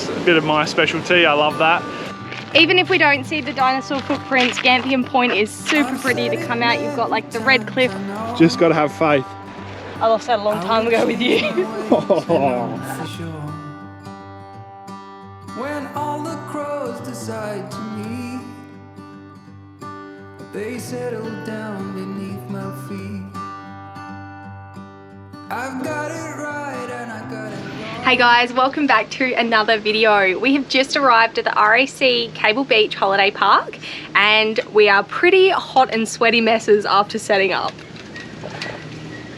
That's a bit of my specialty. I love that. Even if we don't see the dinosaur footprints, Ganthium Point is super pretty to come out. You've got like the red cliff. Just got to have faith. I lost that a long time ago with you. When all the crows decide to meet, they settle down beneath my feet. I've got it right and I got it wrong. Hey guys, welcome back to another video. We have just arrived at the RAC Cable Beach Holiday Park and we are pretty hot and sweaty messes after setting up.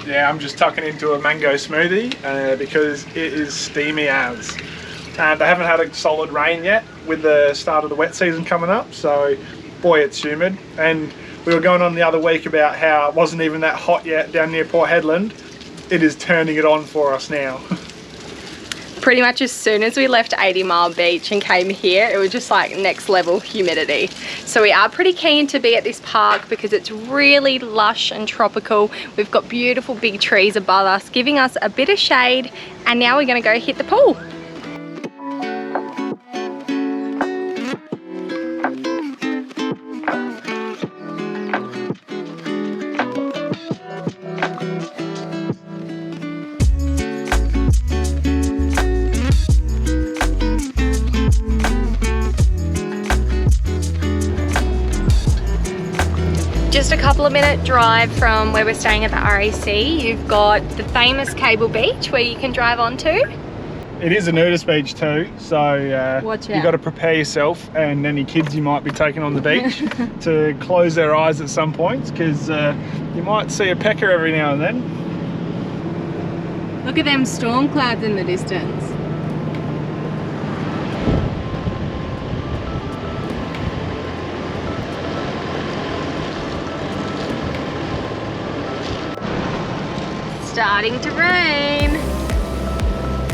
Yeah, I'm just tucking into a mango smoothie because it is steamy as. And they haven't had a solid rain yet with the start of the wet season coming up, so boy, it's humid. And we were going on the other week about how it wasn't even that hot yet down near Port Hedland. It is turning it on for us now. Pretty much as soon as we left 80 Mile Beach and came here, it was just like next level humidity. So we are pretty keen to be at this park because it's really lush and tropical. We've got beautiful big trees above us, giving us a bit of shade, and now we're gonna go hit the pool. Just a couple of minute drive from where we're staying at the RAC, you've got the famous Cable Beach where you can drive onto. It is a nudist beach too, so you've got to prepare yourself and any kids you might be taking on the beach to close their eyes at some points, because you might see a pecker every now and then. Look at them storm clouds in the distance. Starting to rain.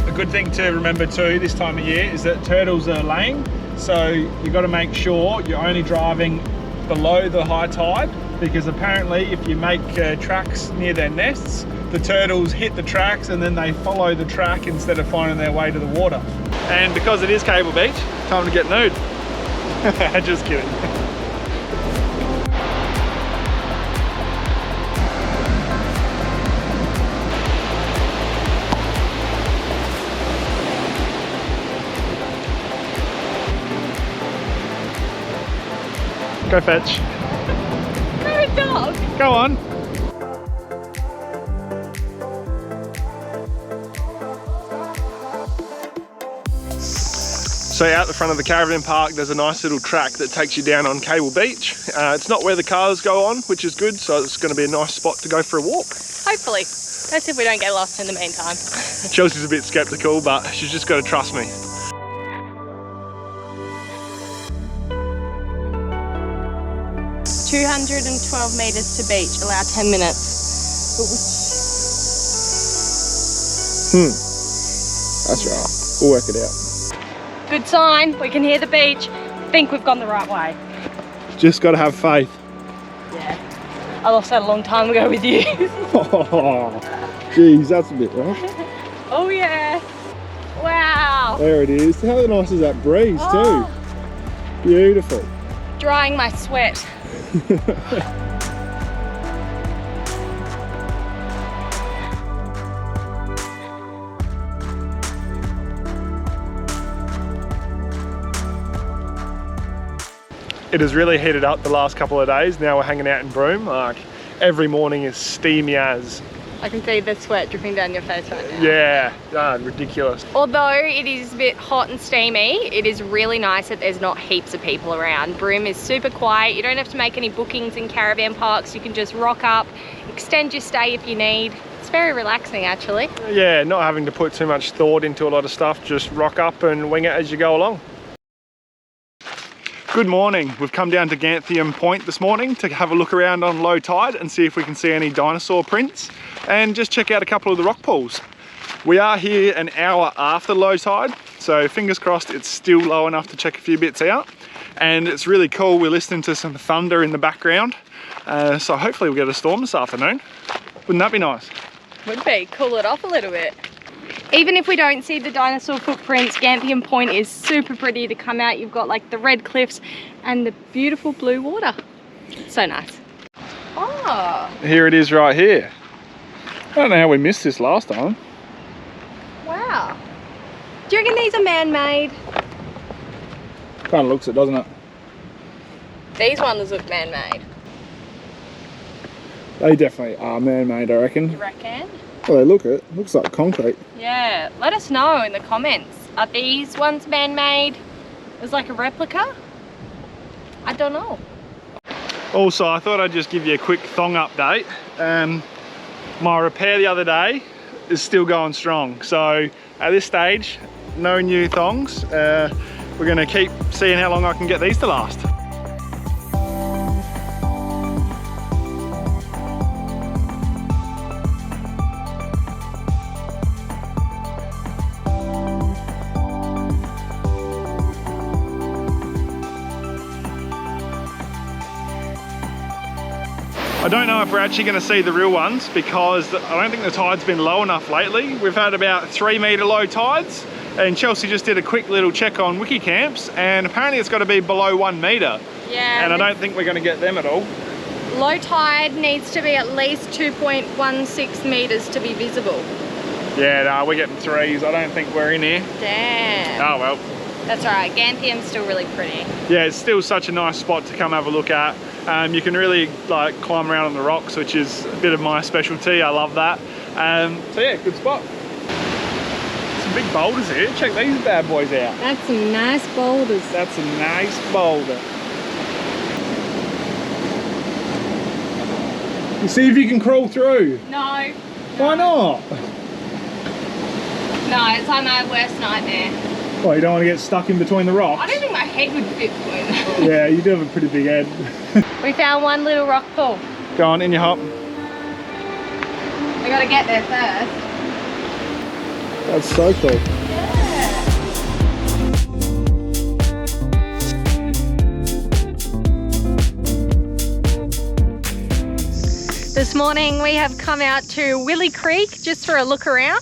A good thing to remember too this time of year is that turtles are laying, so you've got to make sure you're only driving below the high tide, because apparently if you make tracks near their nests, the turtles hit the tracks and then they follow the track instead of finding their way to the water. And because it is Cable Beach, time to get nude. Just kidding. Go fetch. No, dog. Go on. So out the front of the caravan park, there's a nice little track that takes you down on Cable Beach. It's not where the cars go on, which is good, so it's going to be a nice spot to go for a walk. Hopefully. Let's see if we don't get lost in the meantime. Chelsea's a bit skeptical, but she's just got to trust me. 212 meters to beach, allow 10 minutes. That's right, we'll work it out. Good sign, we can hear the beach. Think we've gone the right way. Just got to have faith. Yeah, I lost that a long time ago with you. Oh, geez, that's a bit rough. Oh yeah, wow. There it is. How nice is that breeze too? Beautiful. Drying my sweat. It has really heated up the last couple of days. Now we're hanging out in Broome. Like every morning is steamy as. I can see the sweat dripping down your face right now. Yeah, ridiculous. Although it is a bit hot and steamy, it is really nice that there's not heaps of people around. Broome is super quiet. You don't have to make any bookings in caravan parks. You can just rock up, extend your stay if you need. It's very relaxing actually. Yeah, not having to put too much thought into a lot of stuff. Just rock up and wing it as you go along. Good morning. We've come down to Ganthium Point this morning to have a look around on low tide and see if we can see any dinosaur prints and just check out a couple of the rock pools. We are here an hour after low tide, so fingers crossed it's still low enough to check a few bits out. And it's really cool, we're listening to some thunder in the background, so hopefully we'll get a storm this afternoon. Wouldn't that be nice? Would be, cool it off a little bit. Even if we don't see the dinosaur footprints, Ganthium Point is super pretty to come out. You've got like the red cliffs and the beautiful blue water. So nice. Oh. Here it is right here. I don't know how we missed this last time. Wow. Do you reckon these are man-made? Kind of looks it, doesn't it? These ones look man-made. They definitely are man-made, I reckon. You reckon? Well, they look it. Looks like concrete. Yeah. Let us know in the comments. Are these ones man-made? As like a replica? I don't know. Also, I thought I'd just give you a quick thong update. My repair the other day is still going strong. So at this stage, no new thongs. We're gonna keep seeing how long I can get these to last. I don't know if we're actually going to see the real ones because I don't think the tide's been low enough lately. We've had about 3 metre low tides, and Chelsea just did a quick little check on Wikicamps, and apparently it's got to be below 1 metre. Yeah. And I don't think we're going to get them at all. Low tide needs to be at least 2.16 metres to be visible. Yeah, no, we're getting 3s. I don't think we're in here. Damn. Oh well. That's alright. Ganthium's still really pretty. Yeah, it's still such a nice spot to come have a look at. You can really like climb around on the rocks, which is a bit of my specialty. I love that. So yeah, good spot. Some big boulders here. Check these bad boys out. That's some nice boulders. That's a nice boulder. You see if you can crawl through. No. Why not? No, it's like my worst nightmare. Well, you don't want to get stuck in between the rocks? I don't think my head would fit between them. Yeah, you do have a pretty big head. We found one little rock pool. Go on, in your hop. We gotta get there first. That's so cool. This morning we have come out to Willie Creek just for a look around.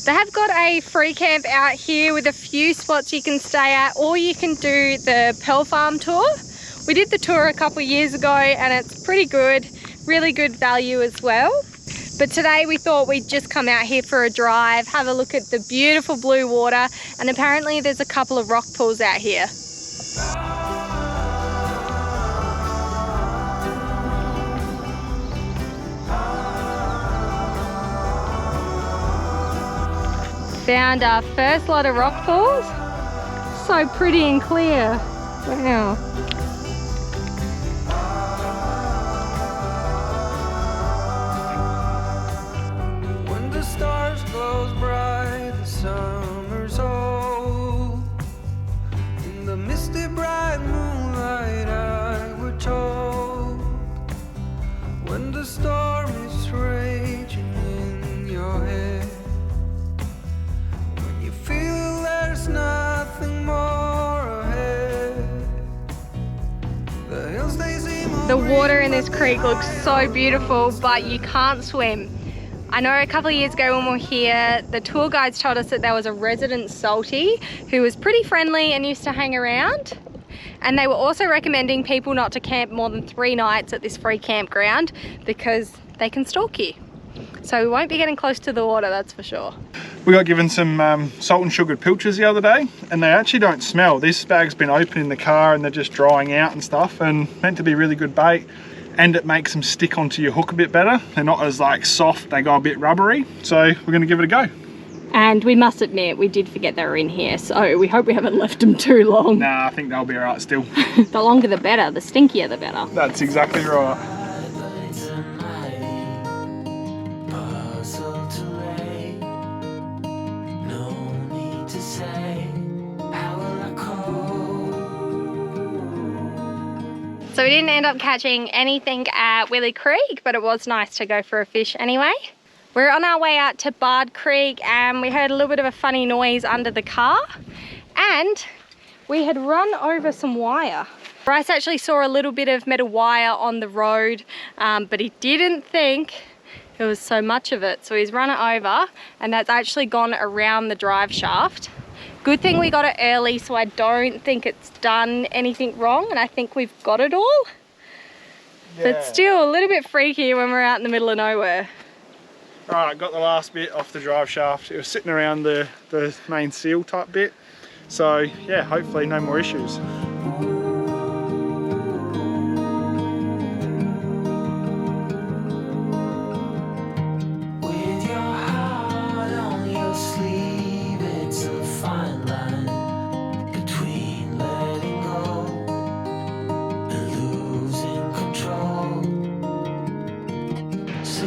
They have got a free camp out here with a few spots you can stay at, or you can do the Pearl Farm tour. We did the tour a couple of years ago and it's pretty good, really good value as well. But today we thought we'd just come out here for a drive, have a look at the beautiful blue water, and apparently there's a couple of rock pools out here. Found our first lot of rock pools. So pretty and clear. Wow. When the stars glow bright, the summer's old. In the misty bright moonlight I would told. When the storm is raging in your head, feel there's nothing more ahead. The hills they seem The water in this creek looks so beautiful, but you can't swim. I know a couple of years ago when we were here, the tour guides told us that there was a resident salty who was pretty friendly and used to hang around. And they were also recommending people not to camp more than 3 nights at this free campground because they can stalk you. So we won't be getting close to the water, that's for sure. We got given some salt and sugared pilchards the other day, and they actually don't smell. This bag's been open in the car and they're just drying out and stuff, and meant to be really good bait. And it makes them stick onto your hook a bit better. They're not as like soft, they go a bit rubbery. So we're gonna give it a go. And we must admit, we did forget they were in here, so we hope we haven't left them too long. Nah, I think they'll be all right still. The longer the better, the stinkier the better. That's exactly right. So we didn't end up catching anything at Willie Creek, but it was nice to go for a fish anyway. We're on our way out to Bard Creek and we heard a little bit of a funny noise under the car and we had run over some wire. Bryce actually saw a little bit of metal wire on the road, but he didn't think There was so much of it. So he's run it over, and that's actually gone around the drive shaft. Good thing we got it early, so I don't think it's done anything wrong, and I think we've got it all. Yeah. But still a little bit freaky when we're out in the middle of nowhere. Alright, got the last bit off the drive shaft. It was sitting around the main seal type bit. So yeah, hopefully no more issues.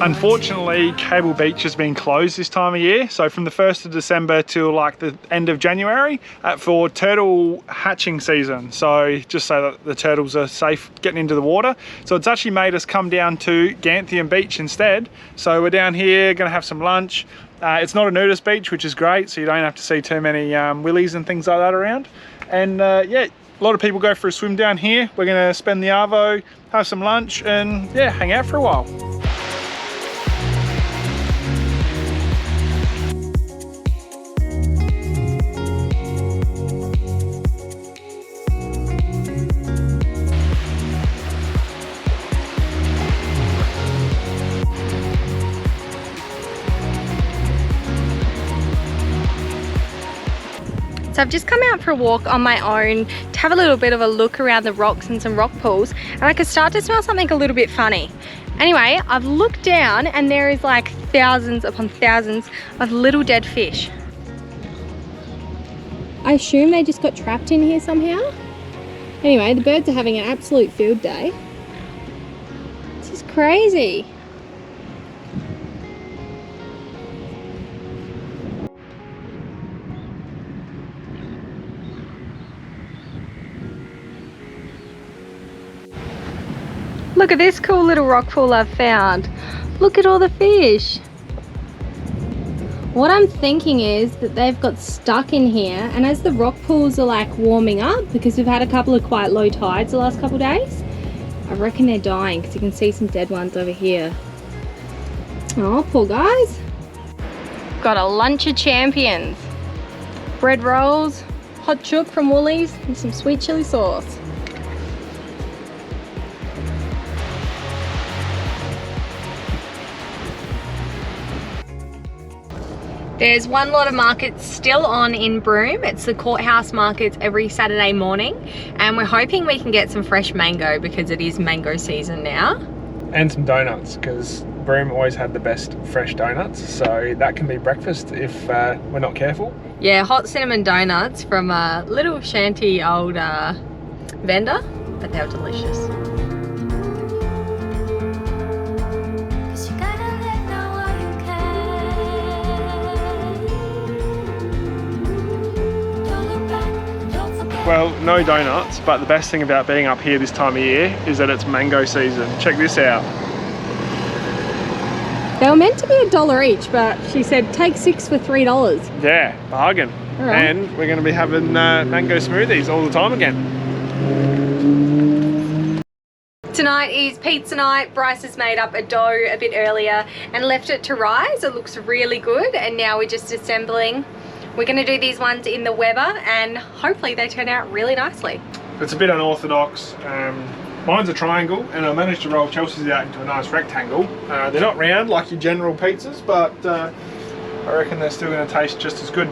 Unfortunately, Cable Beach has been closed this time of year. So from the 1st of December till like the end of January for turtle hatching season. So just so that the turtles are safe getting into the water. So it's actually made us come down to Ganthium Beach instead. So we're down here, gonna have some lunch. It's not a nudist beach, which is great. So you don't have to see too many willies and things like that around. And yeah, a lot of people go for a swim down here. We're gonna spend the arvo, have some lunch, and yeah, hang out for a while. So I've just come out for a walk on my own to have a little bit of a look around the rocks and some rock pools, and I could start to smell something a little bit funny. Anyway, I've looked down and there is like thousands upon thousands of little dead fish. I assume they just got trapped in here somehow. Anyway, the birds are having an absolute field day. This is crazy. Look at this cool little rock pool I've found. Look at all the fish. What I'm thinking is that they've got stuck in here, and as the rock pools are like warming up, because we've had a couple of quite low tides the last couple of days, I reckon they're dying, because you can see some dead ones over here. Oh, poor guys. Got a lunch of champions. Bread rolls, hot chook from Woolies, and some sweet chili sauce. There's one lot of markets still on in Broome. It's the courthouse markets every Saturday morning, and we're hoping we can get some fresh mango because it is mango season now. And some donuts, because Broome always had the best fresh donuts, so that can be breakfast if we're not careful. Yeah, hot cinnamon donuts from a little shanty old vendor, but they were delicious. Well, no donuts, but the best thing about being up here this time of year is that it's mango season. Check this out. They were meant to be $1 each, but she said take 6 for $3. Yeah, bargain. Right. And we're going to be having mango smoothies all the time again. Tonight is pizza night. Bryce has made up a dough a bit earlier and left it to rise. It looks really good, and now we're just assembling. We're going to do these ones in the Weber, and hopefully they turn out really nicely. It's a bit unorthodox. Mine's a triangle, and I managed to roll Chelsea's out into a nice rectangle. They're not round like your general pizzas, but I reckon they're still going to taste just as good.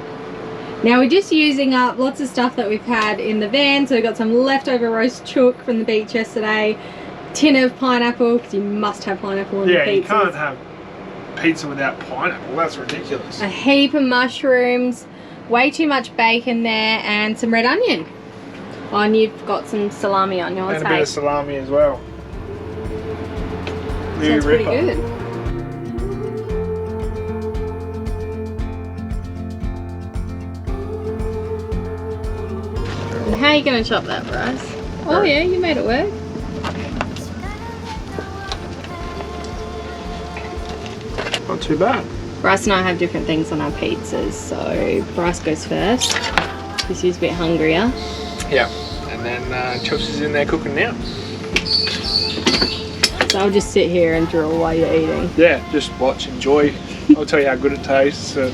Now we're just using up lots of stuff that we've had in the van. So we've got some leftover roast chook from the beach yesterday, tin of pineapple, because you must have pineapple in the pizza. Yeah, you can't have pizza without pineapple. That's ridiculous. A heap of mushrooms, way too much bacon there, and some red onion. Oh, and you've got some salami on yours. And a bit of salami as well. Sounds pretty good. How are you going to chop that, Bryce? Oh yeah, you made it work. Not too bad. Bryce and I have different things on our pizzas, so Bryce goes first because he's a bit hungrier. Yeah, and then Chelsea's in there cooking now. So So I'll just sit here and drill while you're eating. Yeah, just watch, enjoy. I'll tell you how good it tastes, and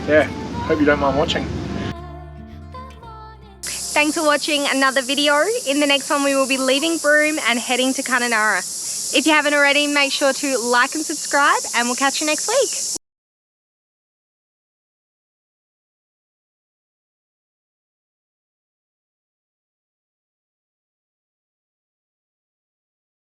yeah, hope you don't mind watching. Thanks for watching another video. In the next one we will be leaving Broome and heading to Kununurra. If you haven't already, make sure to like and subscribe, and we'll catch you next week.